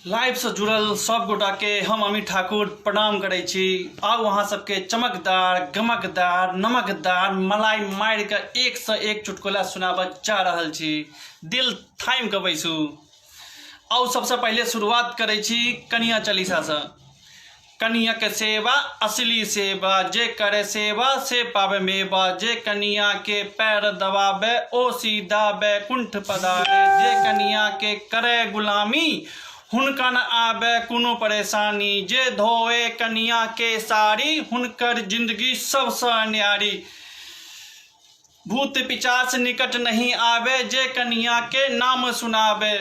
Live से जुड़ल सब गोटा के हम अमित ठाकुर प्रणाम करै छी। आउ अहाँ सबके चमकदार गमकदार नमकदार मलाई मार के एक से एक चुटकुला सुनाब जा रहल छी। दिल थाम के बैसू। आउ सबसे पहले शुरुआत करै छी कनिया चालीसा से। कनिया के सेवा असली सेवा, जे करे सेवा से पावे मेवा। जे कनिया के पैर दबावे ओ सीधा बैकुंठ पधारे। जे कनिया के करे गुलामी हुनका न आवे कोनो परेशानी। जे धोए कनिया के साड़ी हुनकर जिंदगी सबसे न्यारी। भूत पिचास निकट नहीं आवे जे कनिया के नाम सुनावे।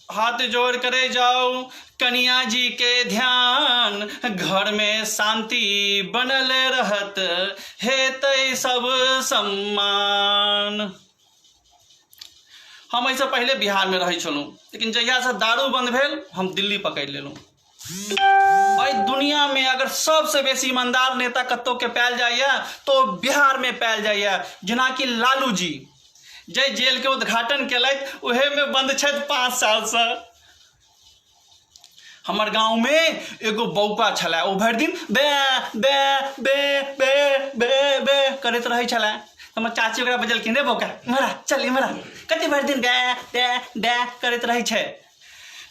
हाथ जोड़ करे जाओ कनिया जी के ध्यान, घर में शांति बनल रहत हेतै सब सम्मान। हम ऐसे पहले बिहार में रही छलूँ, लेकिन जहिया से दारू बंद भेल हम दिल्ली पकड़ लेलूँ। भाई दुनिया में अगर सबसे बेसी ईमानदार नेता कतौ के पायल जाइए तो बिहार में पायल जाइए। जेना कि लालू जी जय जेल के उद्घाटन केलथि उहे में बंद छथि 5 साल से। हमर गांव में एगो बौका छलै, ओ भरि दिन बे बे बे बे बे बे करैत रहै छलै। हमर चाची ओकरा बजलखिन, रे बौका इमहरा चल इमहरा, कते भरि दिन डे डे डे करैत रहै छै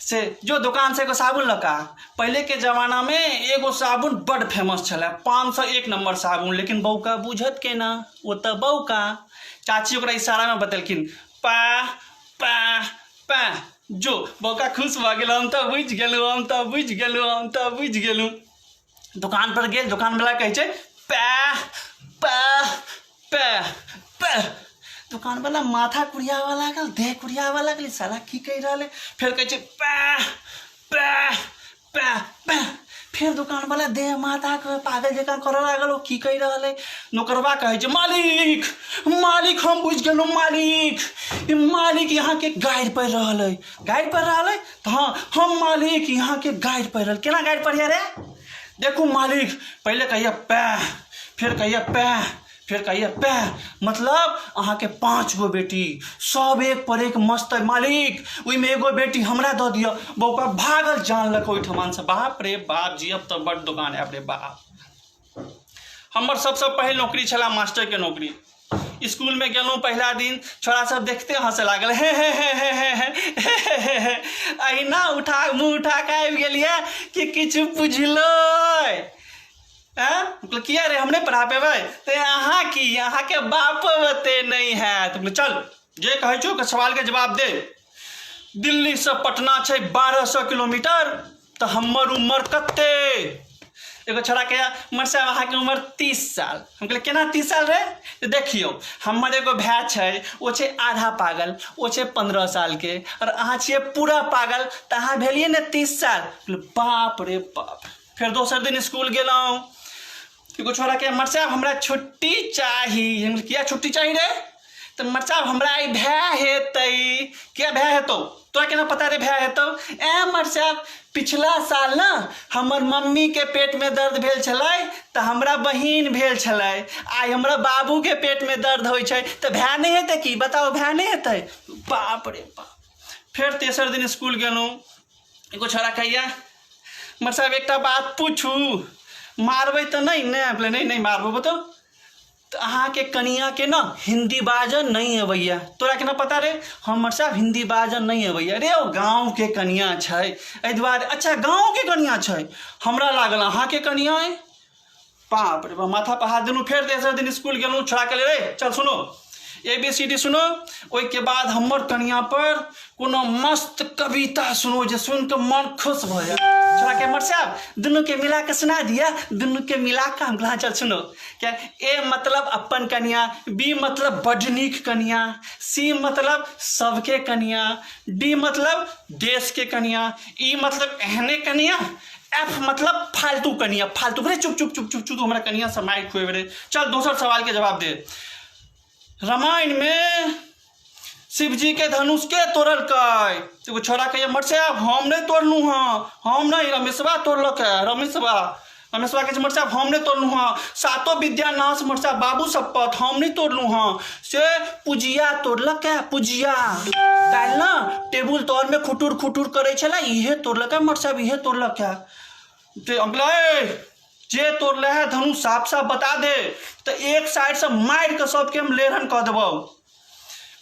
से जो दुकान से एगो साबुन लका। पहले के जमाना में एगो साबुन बड़ फेमस छलै, 501 नंबर साबुन, लेकिन बौका बुझत केना, ओ तऽ बौका। चाची ओकरा इशारा में बतेलखिन पा पा पा, जो बौका खुश भऽ गेल, हम तऽ बुझि गेलहुँ हम तऽ बुझि गेलहुँ हम तऽ बुझि गेलहुँ। दुकान पर गेल, दुकान वाला कहै छै पा पा पा पा। दुकान वाला माथा कुड़ियावा लागल, देह कुड़ियावा लागल, साला की कहि रहल है। फिर कहै छै पा पा पा पा। फिर दुकान वाला देह माथा के पागल जकाँ करऽ लागल, ओ की कहि रहल है। नौकरवा कहै छै मालिक मालिक हम बुझि गेलहुँ मालिक, मालिक यहाँ के गाड़ि पड़ि रहल है। गाड़ि पड़ि रहल है तऽ हाँ हम मालिक यहाँ के गाड़ि पड़ि रहल। केना गाड़ि पड़िया रे? देखू मालिक, पहले कहिए पै, फिर कहिए पै, फिर कहिए पै, मतलब अहाँ के 5 गो बेटी, सब एक पर एक मस्त है मालिक, ओहिमे एगो बेटी हमरा दऽ दिअ। बौका भागल जानलक ओहिठमान से, बाप रे बाप जियब तऽ बड़ दुकान आयब रे बाप। हमर सबसे पहिल नौकरी छला मास्टर के नौकरी। स्कूल में गेलहुँ पहला दिन, छोड़ा सब देखते हंसे लागल, हे हे हे हे हे हे हे हे। अहिना उठा मुँह उठा के आबि गेलिए कि किछु बुझलो किया रे हम नहीं पढ़ा पेबै तो अहाँ की अहाँ के बाप बते नहीं है। तो चल जे कहै छौ सवाल के जवाब दे। दिल्ली से पटना छै 1200 किलोमीटर, तो हमर उम्र कते? एगो छोड़ा कहे मर साहब अहाँ के उम्र 30 साल। हम कहले केना 30 साल रे? तो देखियो हमर एगो भाई छै, ओ छै आधा पागल, ओ छै 15 साल के, और अहाँ छियै पूरा पागल, तो अहाँ भेलिए ने 30 साल। बाप रे बाप। फिर दोसर दिन स्कूल गेलहुँ, एगो छोड़ा के मर साहब हमरा छुट्टी चाही। हम किया छुट्टी चाही रे? तो मर साहब हमरा आई भय हेतै। क्या भय हेतौ? तोरा केना पता रे भय हेतौ? ए मर साहब पिछला साल ना हमर मम्मी के पेट में दर्द भेल छलै, तो हमरा बहिन भेल छलै। आई हमरा बाबू के पेट में दर्द होइ छै, तो भय नहीं हेतै की? बताओ भय नहीं हेतै? बाप रे बाप। फिर तेसर दिन स्कूल गेलहुँ, एगो छोड़ा कहिया मर साहब एकटा बात पूछू, मारबै तो नहीं ने? नहीं मारबो। बताओ तो अहाँ के कनिया के ना हिंदी बाजन नहीं अबैया। तोरा केना पता रे? हमर साहब हिंदी बाजन नहीं अबैया रे, ओ गाँव के कनिया छै एहि दुआरे। अच्छा गाँव के कनिया छै, हमरा लागल अहाँ के कनिया है। बाप रे बाप, माथा पर हाथ देलहुँ। फिर तेसर दिन स्कूल गेलहुँ, छोड़ा के रे चल सुनो ABCD सुनो। ओहि के बाद हमर कनिया पर कोनो मस्त कविता सुनो जे सुन के मन खुश भ जाए। छोड़ा के मर साहब दुनू के मिला के सुना दिया, दुनू के मिला के हम कहा चल सुनो। क्या A मतलब अपन कनिया, B मतलब बड़ नीक कनिया, C मतलब सबके कनिया, D मतलब देश के कनिया, E मतलब एहने कनिया, F मतलब फालतू कनिया। फालतू रे चुप चुप चुप चुप चुप, हमरा कनिया से माइक खुएबे रे। चल दूसर सवाल के जवाब दे। रामायण में शिव जी के धनुष के तोड़ल कै? एगो छोड़ा कहिए मर साहब हम नहीं तोड़लू हाँ, हम नहीं, रमेशवा तोड़लक है, रमेशवा। रमेशवा के मोटरसा हम नहीं तोड़लू हाँ, सातों विद्या नाश मोटरसा बाबू शपथ हम नहीं तोड़लू हाँ। से पुजिया तोड़लक क्या, पुजिया काल ना टेबुल तौर में खुटुर खुटुर करे छला इहे तोड़लक क्या मोटरसा, इहे तोड़लक क्या। अंकल जे तोड़ले है धनु साफ साफ बता दे तो एक साइड से मार के सबके हम लेरहन कह देबो।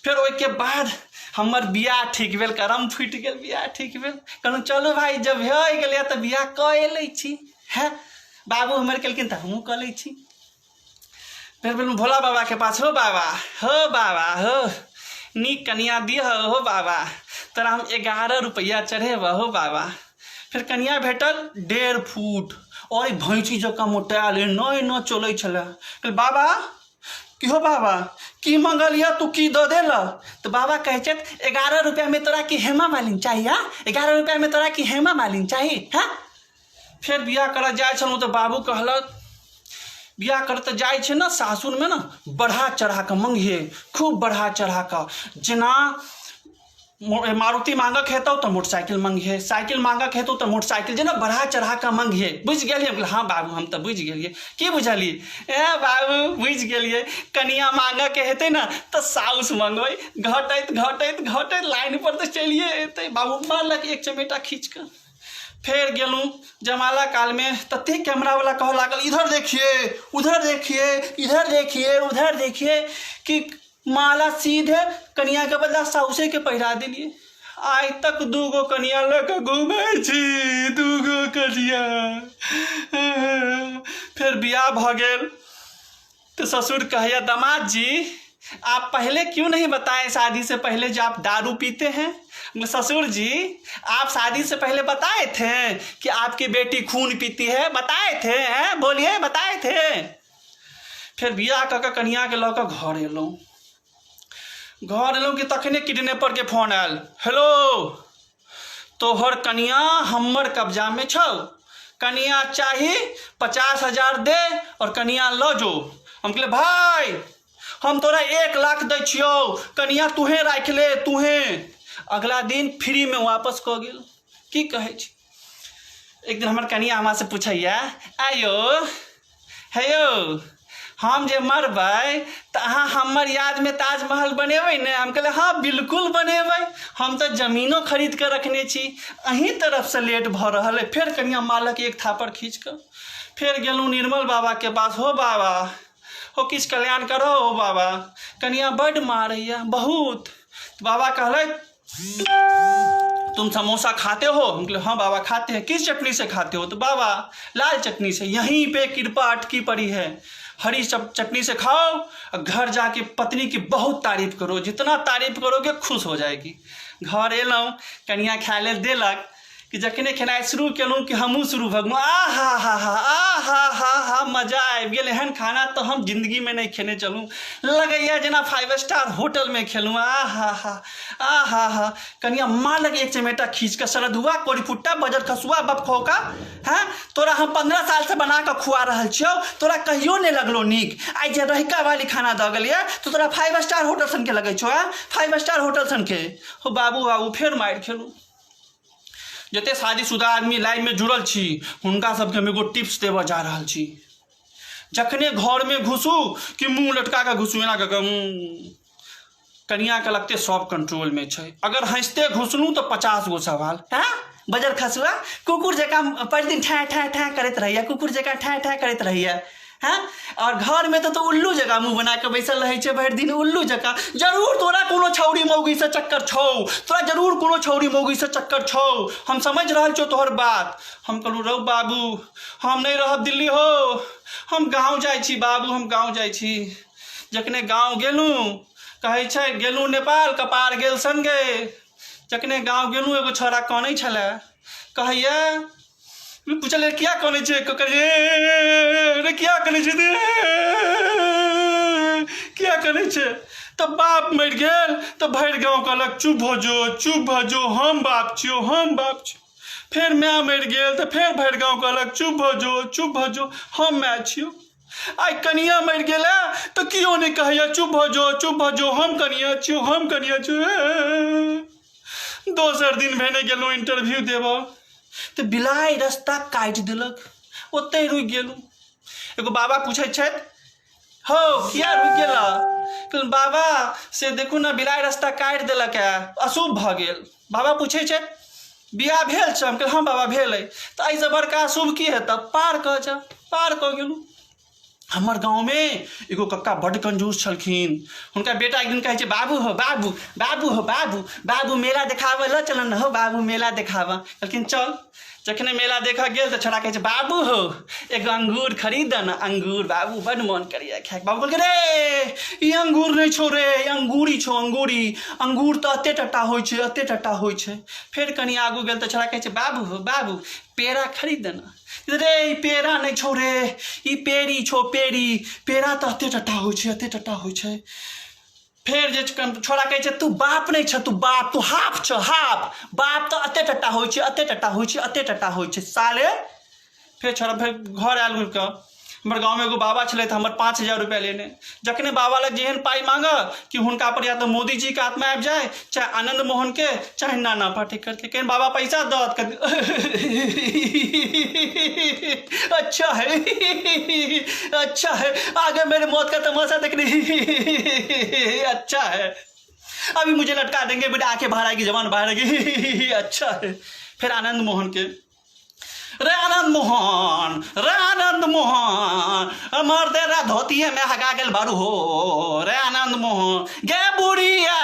फिर ओके बाद हमर बियाह ठीक भेल, करम फूट गेल, बियाह ठीक भेल। कहलूँ चलो भाई जब हो गया तो बियाह कऽ लै छी है, बाबू हमर केलखिन तो हमहूँ कऽ लै छी। फिर बोलूँ भोला बाबा के पास, हो बाबा हो नीक कनिया दिह हो बाबा, तोरा हम 11 रुपया चढ़ेब हो बाबा। फिर कनिया भेटल 1.5 फुट और भैंसी जकाँ मोटायल न चलै छलै। बाबा कि हो बाबा की मंगलिया तू की दऽ देल। तो बाबा कहे 11 रुपया में तोरा की हेमा मालिन चाहिए, 11 रुपया में तोरा की हेमा मालिन चाहिए है। फिर बियाह कर जाए छलूँ तो बाबू कहलक बियाह कर तो जाए छे ना सासुर में ना बढ़ा चढ़ा के मंगिए, खूब बढ़ा चढ़ा के। जेना मारुति मांगक हेतौ तो मोटरसाइकिल मंगिए, साइकिल मांगक हेतौ तो मोटरसाइकिल, जेना बढ़ा चढ़ा के मंगिए। बुझ गेलिए? हाँ बाबू हम तो बुझ गेलिए। की बुझलिए? बाबू बुझ गेलिए, कनिया मांगक के हेतै ना तो साउस मंगबै, घटैत घटैत घटैत लाइन पर तो चलिए एतै। बाबू मारलक एक चमेटा खींच कर। फिर गेलूँ जमाला काल में तते कैमरा वाला कह लागल इधर देखिए उधर देखिए, इधर देखिए उधर देखिए, कि माला सीधे कनिया के बदला साउसे के पहिरा दिलिए। आज तक 2 गो कनिया लेके घूमे छी, 2 गो कनिया। फिर बियाह भ गेल तो ससुर कहिया दामाद जी आप पहले क्यों नहीं बताएं शादी से पहले जो आप दारू पीते हैं। ससुर जी आप शादी से पहले बताए थे कि आपकी बेटी खून पीती है, बताए थे हैं, बोलिए बताए थे। फिर बियाह कऽ कनिया के लऽ घर एलूँ, घर एलूँ कि तखने किडनैपर के फोन आयल, हेलो तोहर कनिया हमर कब्जा में छौ, कनिया चाही 50,000 दे और कनिया लो जो। हम कहले भाई हम तोरा 1 लाख दै छियौ, कनिया तुहे राख ले तुहे। अगला दिन फ्री में वापस कऽ गेल। की कहे छी। एक दिन हमर कनिया हमरा से पूछैया आयो हेयो हम जे मरबै तो अहाँ हमर याद में ताजमहल बनेबै ने। हम कहले हाँ बिल्कुल बनेबै, हम तो जमीनो खरीद के रखने छी, अहीं तरफ से लेट भ रहल है। फिर कनिया मालक एक थापर खींच कर। फिर गेलूँ निर्मल बाबा के पास, हो बाबा हो किछ कल्याण करो हो बाबा, कनिया बड़ मारैया बहुत। बाबा कहले तुम समोसा खाते हो। हम कहले हाँ बाबा खाते हैं। किस चटनी से खाते हो। तो बाबा लाल चटनी से, यहीं पे कृपा अटकी पड़ी है, हरी चटनी से खाओ, घर जाके पत्नी की बहुत तारीफ करो, जितना तारीफ करोगे खुश हो जाएगी। घर एलूँ कनिया खाय ले देलक कि जखने खेनाइ शुरू केलूँ कि हमहूँ शुरू भऽ गेलूँ। आ मजा आबि गेल, एहन खाना तो हम जिंदगी में नहीं खेने चलूँ, लगैया जेना 5 स्टार होटल में खेलूँ। आ कनिया मालक एक चमेटा खींच कर, सरधुआ कोरीफुट्टा बजर खसुआ बपखोका हैं, तोरा हम 15 साल से बना कर खुआ रहल छियौ, तोरा कहियो नहीं लगलो नीक। आई जे रहिका वाली खाना दऽ गेलियै तो तोरा 5 स्टार होटल सन के लगे छौ, 5 स्टार होटल सन के। हो बाबू फिर मारि खेलूँ। जते शादीशुदा आदमी लाइन में जुड़ल छी हुनका सबके हम एगो टिप्स देव जा रहा छी। जखने घर में घुसू कि मुंह लटका के घुसू, एना कऽ कनिया के लगते सब कंट्रोल में छै। अगर हंसते घुसलू तो 50 गो सवाल है, बजर खसुआ कुकुर जकाँ प्रतिदिन ठा ठा ठा करैत रहिए, कुकुर जकाँ ठा ठा करैत रहिए हैं। और घर में तो उल्लू जगह मुंह बना के बैसल रहे छे भरि दिन, उल्लू जगह। जरूर तोरा कोनो छौरी मौगी से चक्कर छौ, तोरा जरूर कोनो छौरी मौगी से चक्कर छौ, हम समझ रहल छौ तोहर बात। हम कहलू रौ बाबू हम नहीं रहब दिल्ली हो, हम गाँव जाइ छी बाबू, हम गाँव जाइ छी। जखने गाँव गेलूँ कहे छे गेलूँ नेपाल कपार गेल संगे। जखने गाँव गेलूँ एगो छोरा कानै छलै, कहैया पूछल क्या कने छे, रे क्या कने छे, क्या कने छे। तो बाप मर गेल तो भरि गाँव कहलक चुप भऽ जो हम बाप छियो, हम बाप छियो। फिर माय मर गेल तो फिर भरि गाँव कहलक चुप भऽ जो हम माय छियो। आई कनिया मर गेला तो कियो नहीं कहैया चुप भऽ जो हम कनिया छियो, हम कनिया छियो। दोसर दिन भेने गेलूँ इंटरव्यू देबऽ तो बिलाई रास्ता काटि देलक। ओते रुक गेलू। एगो बाबा पूछे छथि, हो किया रुक गेला? कहलहुँ बाबा से देखू ने बिलाइ रास्ता काटि देलक है, अशुभ भऽ गेल। बाबा पूछे छथि बियाह भेल छै? हम कहलहुँ हाँ बाबा भेल अइ। तऽ एहिसँ बड़का अशुभ की हेतै? पार कऽ जा। पार कऽ गेलहुँ। हमर गाँवमे एगो कक्का बड्ड कंजूस छलखिन। हुनका बेटा एक दिन कहै छै बाबू हो बाबू, बाबू हो बाबू, बाबू मेला देखाबऽ लऽ चल ने हो बाबू मेला देखाबऽ। कहलखिन चल। जखने मेला देखऽ गेल तऽ छोड़ा कहै छै बाबू हो एगो अंगूर खरीद न। अंगूर बाबू बड्ड मोन करैए खायके। बाबू कहलकै रे ई अंगूर नहि छौ रे, ई अंगूरी छौ अंगूरी। अंगूर तऽ एते टटा होइ छै, एते टटा होइ छै। फेर कनि आगू गेल तऽ छोड़ा कहै छै बाबू हो बाबू पेड़ा खरीद न। रे ई पेड़ा नहीं छौ रे, ई पेड़ी छौ पेड़ी। पेड़ा तो एते टटा होइ छै, एते टटा होइ छै। फेर जे छोड़ा कहै छै तू बाप नहीं छ, तू बाप, तू हाफ छ हाफ। बाप तो एते टटा होइ छै, एते टटा होइ छै, एते टटा होइ छै साले। फेर छोड़ा फेर घर आयल घुरि कऽ। हमर गाँवमे एगो बाबा छलथि, हमर 5,000 रुपया लेने। जखने बाबा लग जेहन पाइ मांगऽ कि हुनका पर या तो मोदी जी के आत्मा आबि जाए, चाहे आनंद मोहन के, चाहे नाना पाटेकर के। केहन बाबा पैसा दत अच्छा है अच्छा है, आगे मेरे मौत का तमाशा देखने अच्छा है, अभी मुझे लटका देंगे, मेरी आंखें बाहर आएगी, जवान बाहर आएगी अच्छा है। फिर आनंद मोहन के, रे आनंद मोहन, रे आनंद मोहन, मर दे रे धोतिए में हगा गेल बारू हो। रे आनंद मोहन, गे बुढ़िया,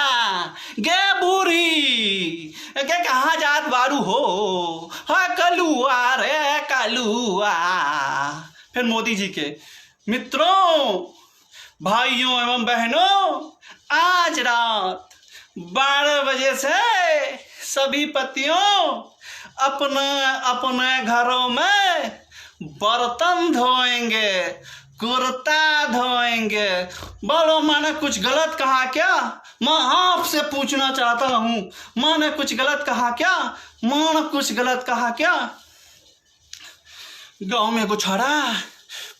गे बूढ़ी, गे कहाँ जात बारू हो? हाँ कलुआ रे कलुआ। फिर मोदी जी के, मित्रों, भाइयों एवं बहनों, आज रात 12 बजे से सभी पतियों अपने अपने घरों में बर्तन धोएंगे, कुर्ता धोएंगे। बोलो मैंने कुछ गलत कहा क्या? मैं आपसे पूछना चाहता हूँ, मैंने कुछ गलत कहा क्या? मैंने कुछ गलत कहा क्या? गाँव में एगो छोड़ा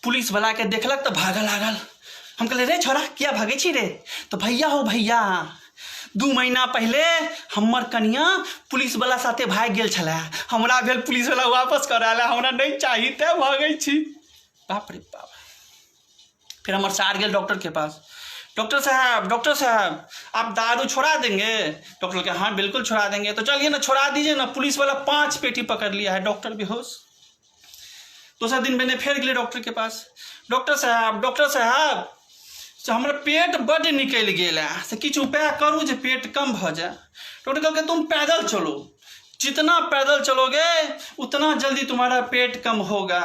पुलिस वाला के देखलक तो भागल लागल। हम कहले रे छोड़ा किया भागे छी रे? तो भैया हो भैया 2 महीना पहले हमर कनिया पुलिस वाला साथे भाग गेल छलै, हमरा भेल पुलिस वाला वापस कराला, हमरा नहीं चाहिए ते भागै छी। बाप रे बाप। फिर हमर सार गेल डॉक्टर के पास, डॉक्टर साहब आप दारू छोड़ा देंगे? डॉक्टर के हाँ बिल्कुल छोड़ा देंगे। तो चलिए ना छोड़ा दीजिए ना, पुलिस वाला 5 पेटी पकड़ लिया है। डॉक्टर बेहोश। दूसरा दिन मैंने फिर गए डॉक्टर के पास, डॉक्टर साहब हमारा पेट बड़ निकल गया है, से किछु उपाय करूँ जे पेट कम भ जाए। डॉक्टर कहते तुम पैदल चलो, जितना पैदल चलोगे उतना जल्दी तुम्हारा पेट कम होगा।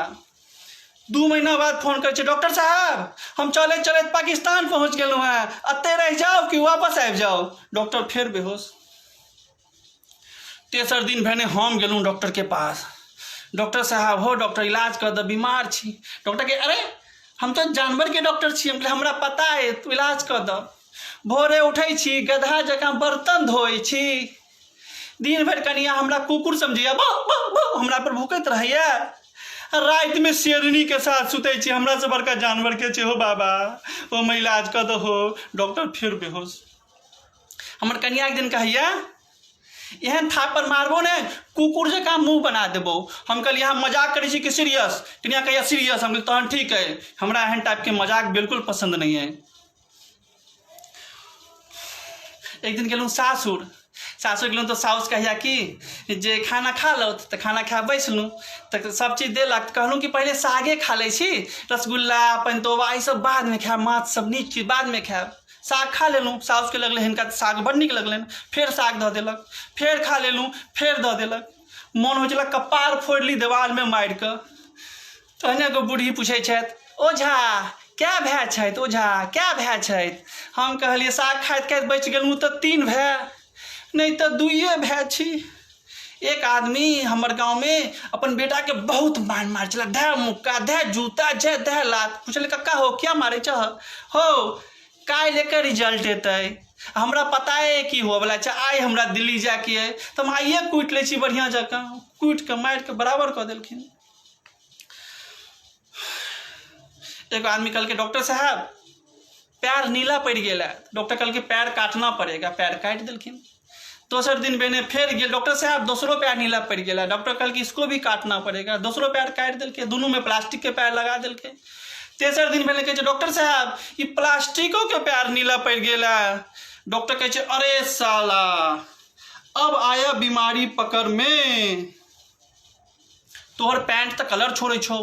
2 महीना बाद फोन कर, डॉक्टर साहब हम चले चले पाकिस्तान पहुंच गए हैं, अते रह जाओ कि वापस आबि जाओ। डॉक्टर फिर बेहोश। तेसर दिन भेने हम गेलूँ डॉक्टर के पास, डॉक्टर साहब हो डॉक्टर इलाज कर दो, बीमार छी। डॉक्टर के अरे हम तो जानवर के डॉक्टर छी। हमरा पता है, तू इलाज कर दो। भोरे उठै छी गधा जकाँ बर्तन धोई छी, दिन भर कनिया हमरा कुकुर समझिया हमरा पर भूकैत रहैया। रात में शेरनी के साथ सुते छी, हमरा से बड़का जानवर के छे हो बाबा, ओ मैं इलाज कर दो हो। डॉक्टर फिर बेहोश। हमर कनिया एक दिन कहैया एहन थापर मारबो ने कुकुर जकाँ मुँह बना देबो। हम कहलिए हम मजाक करै छी कि सीरियस? कनिया कहिया सीरियस? हम तहन ठीक है, हमरा एहन टाइप के मजाक बिल्कुल पसंद नहीं है। एक दिन गेलूँ सासुर गेलूँ तो साउस कहिया कि जे खाना खा लो, तो खाना खा बैसलूँ तो सब चीज देलक। कहलूँ कि पहले सागे खा लै छी, रसगुल्ला पंतोबा ई सब बाद में खाएब, माछ सब नीक चीज बाद में खाएब। साग खा लेलूँ, साउस के लगले हिनका साग बड़ नीक लगलनि, फेर साग दऽ देलक, फेर खा लेलूँ, फेर दऽ देलक। मोन होइ छलै कपार फोड़ ली देवाल में मारि कऽ। तहने एगो बूढ़ी पूछै छथि ओझा क्या भाय छथि? ओझा क्या भाय छथि? हम कहलिए साग खाइत खाइत बचि गेलूँ तऽ 3 भाय, नहीं तो 2 भाय छी। एक आदमी हमर गाँव में अपन बेटा के बहुत मार चला, धै मुक्का धै जूता जै धै लात। पूछले कक्का हो क्या मारे छ हो? काल्हि लेकर रिजल्ट एतै, हमरा पता है कि हो वाला छै। आइ हमरा दिल्ली जाके है तो हम आइए कुटि लै छी बढ़िया जकाँ। कुटि के मारि के बराबर कऽ देलखिन। एगो आदमी कहलकै डॉक्टर साहब पैर नीला पड़ गया है। डॉक्टर कहलकै पैर काटना पड़ेगा, पैर काटि देलखिन। दोसर दिन बेने फेर गेल डॉक्टर साहब दोसरो पैर नीला पड़ गया। डॉक्टर कहल कि इसको भी काटना पड़ेगा। दोसरो पैर काटि देलकै, दुनू में प्लास्टिक के पैर लगा देलकै। तेसर दिन भेलै कहै छै डॉक्टर साहब ई प्लास्टिको के पैर नीला पड़ गया। डॉक्टर कहै छै अरे साला अब आया बीमारी पकड़ में, तोहर पैंट तो कलर छोड़े छौ।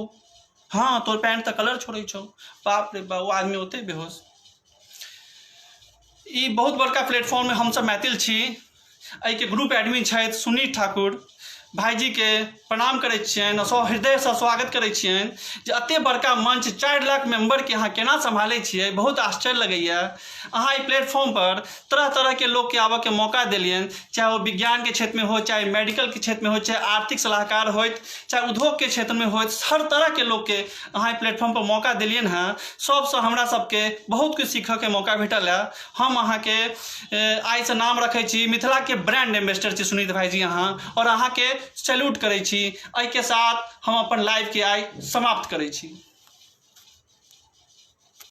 हाँ तोहर पैंट तो कलर छोड़े छौ। बाप रे बाप, वो आदमी होते बेहोश। ई बहुत बड़का प्लेटफॉर्म में हम सब मैथिल छी। एहि के ग्रुप एडमिन छथि सुनीत ठाकुर भाईजी के प्रणाम करै छियनि, हृदय से स्वागत करै छियनि जे एते बड़का मंच 4 लाख मेंबर के अहाँ केना संभालै छियै। बहुत आश्चर्य लगैया। अहाँ ई प्लेटफॉर्म पर तरह तरह के लोग के आबऽ के मौका देलियनि, चाहे वो विज्ञान के क्षेत्र में हो, चाहे मेडिकल के क्षेत्र में हो, चाहे आर्थिक सलाहकार हो, चाहे उद्योग के क्षेत्र में हो, हर तरह के लोग के अहाँ ई प्लेटफॉर्म पर मौका देलियनि हैं। सबसे हमरा सबके बहुत कुछ सीखऽ के मौका भेटल है। हम अहाँ के आइ से नाम रखै छी मिथिला के ब्रांड एम्बेसडर छी सुनीत भाईजी अहाँ, और अहाँ के सैल्यूट करै छी। एहि के साथ हम अपन लाइव के आइ समाप्त करै छी।